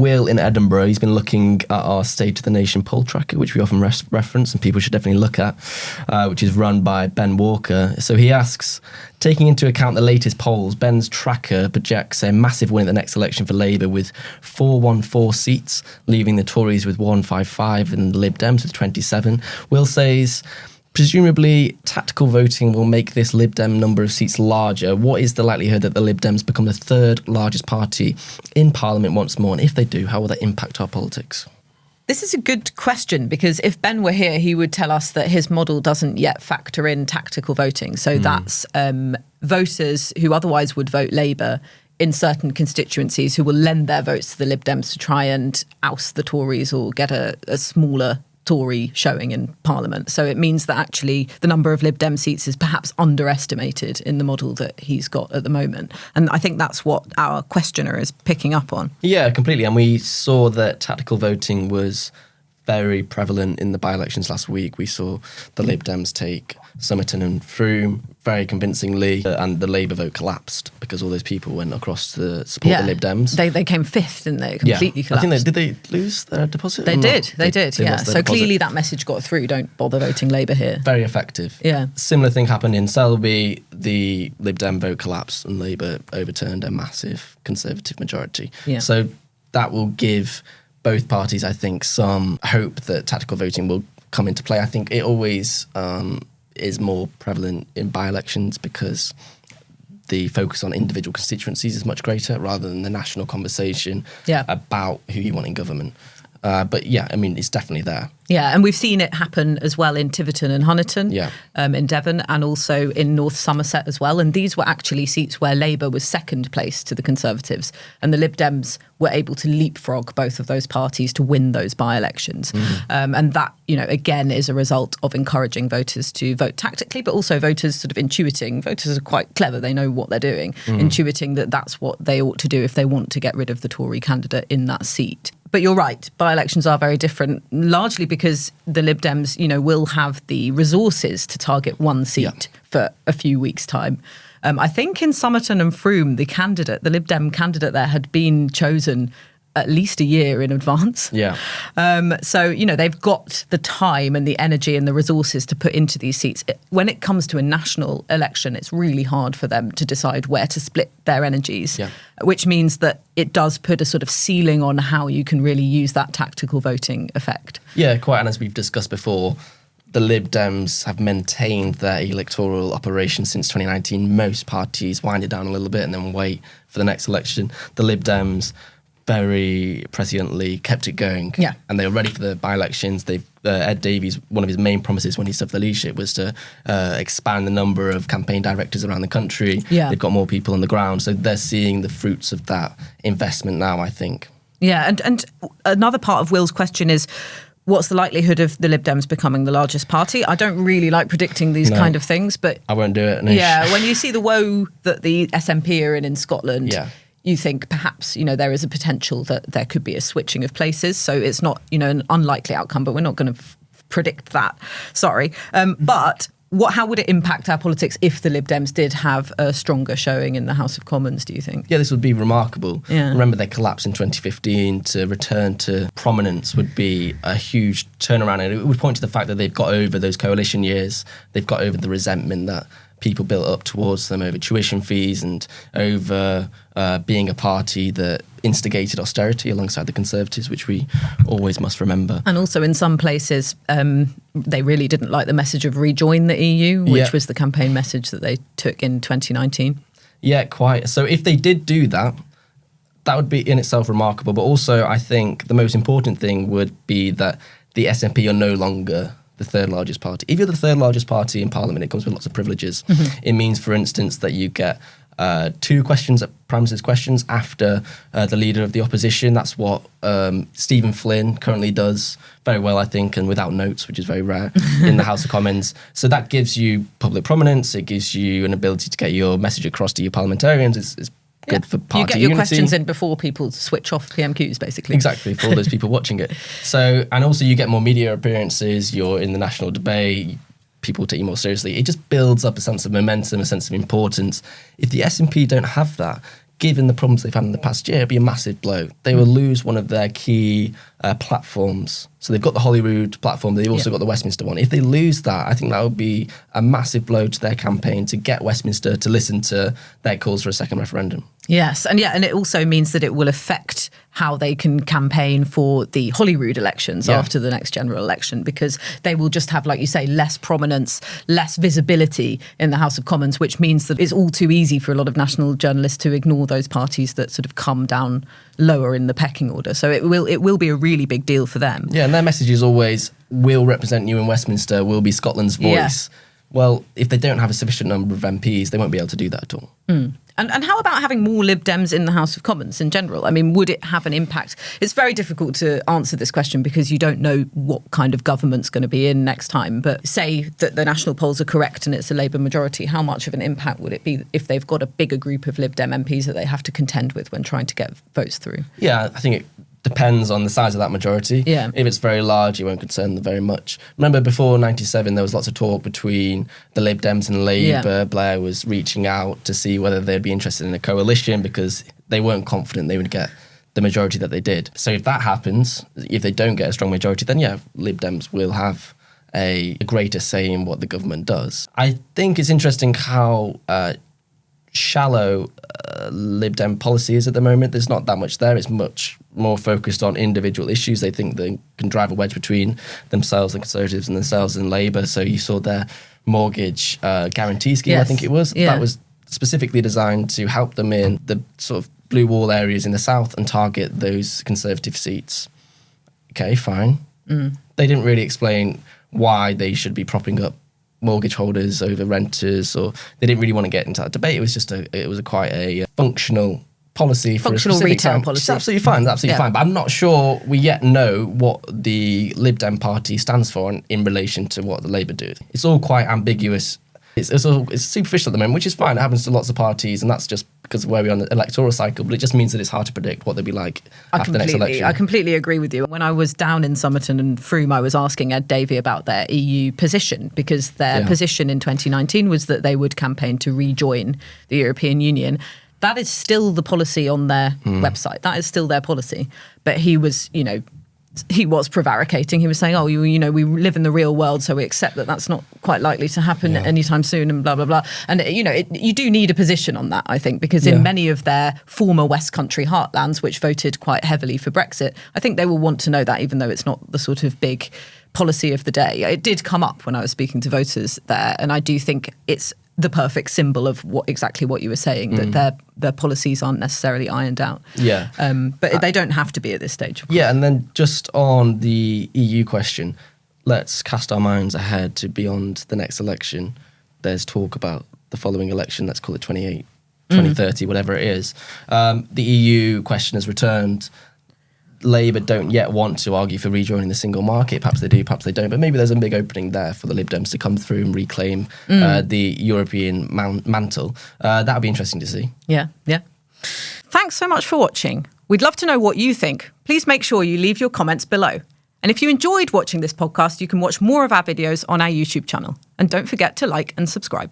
Will in Edinburgh, he's been looking at our State of the Nation poll tracker, which we often reference and people should definitely look at, which is run by Ben Walker. So he asks, taking into account the latest polls, Ben's tracker projects a massive win at the next election for Labour with 414 seats, leaving the Tories with 155 and the Lib Dems with 27. Will says, presumably, tactical voting will make this Lib Dem number of seats larger. What is the likelihood that the Lib Dems become the third largest party in Parliament once more? And if they do, how will that impact our politics? This is a good question, because if Ben were here, he would tell us that his model doesn't yet factor in tactical voting. So that's voters who otherwise would vote Labour in certain constituencies who will lend their votes to the Lib Dems to try and oust the Tories or get a smaller Tory showing in Parliament. So it means that actually the number of Lib Dem seats is perhaps underestimated in the model that he's got at the moment. And I think that's what our questioner is picking up on. Yeah, completely. And we saw that tactical voting was very prevalent in the by-elections last week. We saw the Lib Dems take Somerton and Frome very convincingly, and the Labour vote collapsed because all those people went across to support the Lib Dems. They came fifth, didn't they? Completely collapsed. I think did they lose their deposit? They did, yeah. So clearly that message got through, don't bother voting Labour here. Very effective. Yeah. Similar thing happened in Selby. The Lib Dem vote collapsed and Labour overturned a massive Conservative majority. Yeah. So that will give both parties, I think, some hope that tactical voting will come into play. I think it always is more prevalent in by-elections because the focus on individual constituencies is much greater rather than the national conversation about who you want in government. But yeah, I mean, it's definitely there. Yeah, and we've seen it happen as well in Tiverton and Honiton, in Devon, and also in North Somerset as well. And these were actually seats where Labour was second place to the Conservatives, and the Lib Dems were able to leapfrog both of those parties to win those by-elections. And that, again, is a result of encouraging voters to vote tactically, but also voters sort of intuiting. Voters are quite clever. They know what they're doing, intuiting that that's what they ought to do if they want to get rid of the Tory candidate in that seat. But you're right, by-elections are very different, largely because the Lib Dems, will have the resources to target one seat for a few weeks' time. I think in Somerton and Frome, the Lib Dem candidate there had been chosen at least a year in advance. Yeah. So, they've got the time and the energy and the resources to put into these seats. When it comes to a national election, it's really hard for them to decide where to split their energies, which means that it does put a sort of ceiling on how you can really use that tactical voting effect. Yeah, quite. And as we've discussed before, the Lib Dems have maintained their electoral operation since 2019. Most parties wind it down a little bit and then wait for the next election. The Lib Dems very presciently kept it going. Yeah. And they were ready for the by-elections. Ed Davies, one of his main promises when he took the leadership was to expand the number of campaign directors around the country. Yeah. They've got more people on the ground. So they're seeing the fruits of that investment now, I think. Yeah, and another part of Will's question is, what's the likelihood of the Lib Dems becoming the largest party? I don't really like predicting these kind of things, but I won't do it, Anoosh. Yeah, when you see the woe that the SNP are in Scotland, you think perhaps, there is a potential that there could be a switching of places. So it's not, an unlikely outcome, but we're not going to predict that. Sorry. But how would it impact our politics if the Lib Dems did have a stronger showing in the House of Commons, do you think? Yeah, this would be remarkable. Yeah. Remember their collapse in 2015. To return to prominence would be a huge turnaround. And it would point to the fact that they've got over those coalition years. They've got over the resentment that people built up towards them over tuition fees and over being a party that instigated austerity alongside the Conservatives, which we always must remember. And also in some places, they really didn't like the message of rejoin the EU, which was the campaign message that they took in 2019. Yeah, quite. So if they did do that, that would be in itself remarkable. But also, I think the most important thing would be that the SNP are no longer the third largest party. If you're the third largest party in Parliament, it comes with lots of privileges. It means, for instance, that you get 2 questions at Prime Minister's questions after the leader of the opposition. That's what Stephen Flynn currently does very well, I think, and without notes, which is very rare in the House of Commons. So that gives you public prominence. It gives you an ability to get your message across to your parliamentarians. It's good for party unity. You get your questions in before people switch off PMQs, basically. Exactly, for all those people watching it. So, and also you get more media appearances, you're in the national debate, people take you more seriously. It just builds up a sense of momentum, a sense of importance. If the SNP don't have that, given the problems they've had in the past year, it'd be a massive blow. They will lose one of their key platforms. So they've got the Holyrood platform, they've also got the Westminster one. If they lose that, I think that would be a massive blow to their campaign to get Westminster to listen to their calls for a second referendum. Yes, and it also means that it will affect how they can campaign for the Holyrood elections after the next general election, because they will just have, like you say, less prominence, less visibility in the House of Commons, which means that it's all too easy for a lot of national journalists to ignore those parties that sort of come down lower in the pecking order. So it will be a really big deal for them. Yeah, and their message is always, we'll represent you in Westminster, we'll be Scotland's voice. Yeah. Well, if they don't have a sufficient number of MPs, they won't be able to do that at all. And how about having more Lib Dems in the House of Commons in general? I mean, would it have an impact? It's very difficult to answer this question because you don't know what kind of government's going to be in next time. But say that the national polls are correct and it's a Labour majority, how much of an impact would it be if they've got a bigger group of Lib Dem MPs that they have to contend with when trying to get votes through? Yeah, I think it depends on the size of that majority. Yeah. If it's very large, it won't concern them very much. Remember, before 97, there was lots of talk between the Lib Dems and Labour. Yeah. Blair was reaching out to see whether they'd be interested in a coalition because they weren't confident they would get the majority that they did. So if that happens, if they don't get a strong majority, then Lib Dems will have a greater say in what the government does. I think it's interesting how shallow Lib Dem policy is at the moment. There's not that much there. It's much more focused on individual issues. They think they can drive a wedge between themselves and Conservatives and themselves and Labour. So you saw their mortgage guarantee scheme, yes. I think it was. Yeah. That was specifically designed to help them in the sort of blue wall areas in the south and target those Conservative seats. Okay, fine. They didn't really explain why they should be propping up mortgage holders over renters, or they didn't really want to get into that debate. It was just quite a functional policy, functional retail policy. It's absolutely fine. But I'm not sure we yet know what the Lib Dem party stands for in relation to what the Labour do. It's all quite ambiguous. It's superficial at the moment, which is fine. It happens to lots of parties, and that's just because of where we are on the electoral cycle. But it just means that it's hard to predict what they'll be like after the next election. I completely agree with you. When I was down in Somerton and Frome, I was asking Ed Davey about their EU position, because their position in 2019 was that they would campaign to rejoin the European Union. That is still the policy on their website. That is still their policy. But he was prevaricating. He was saying, we live in the real world, so we accept that that's not quite likely to happen anytime soon, and blah, blah, blah. And, you do need a position on that, I think, because in many of their former West Country heartlands, which voted quite heavily for Brexit, I think they will want to know that, even though it's not the sort of big policy of the day. It did come up when I was speaking to voters there, and I do think it's the perfect symbol of exactly what you were saying, that their policies aren't necessarily ironed out. Yeah. But they don't have to be at this stage. Yeah, and then just on the EU question, let's cast our minds ahead to beyond the next election. There's talk about the following election, let's call it 2030, whatever it is. The EU question has returned. Labour don't yet want to argue for rejoining the single market. Perhaps they do, perhaps they don't. But maybe there's a big opening there for the Lib Dems to come through and reclaim the European mantle. That would be interesting to see. Yeah. Thanks so much for watching. We'd love to know what you think. Please make sure you leave your comments below. And if you enjoyed watching this podcast, you can watch more of our videos on our YouTube channel. And don't forget to like and subscribe.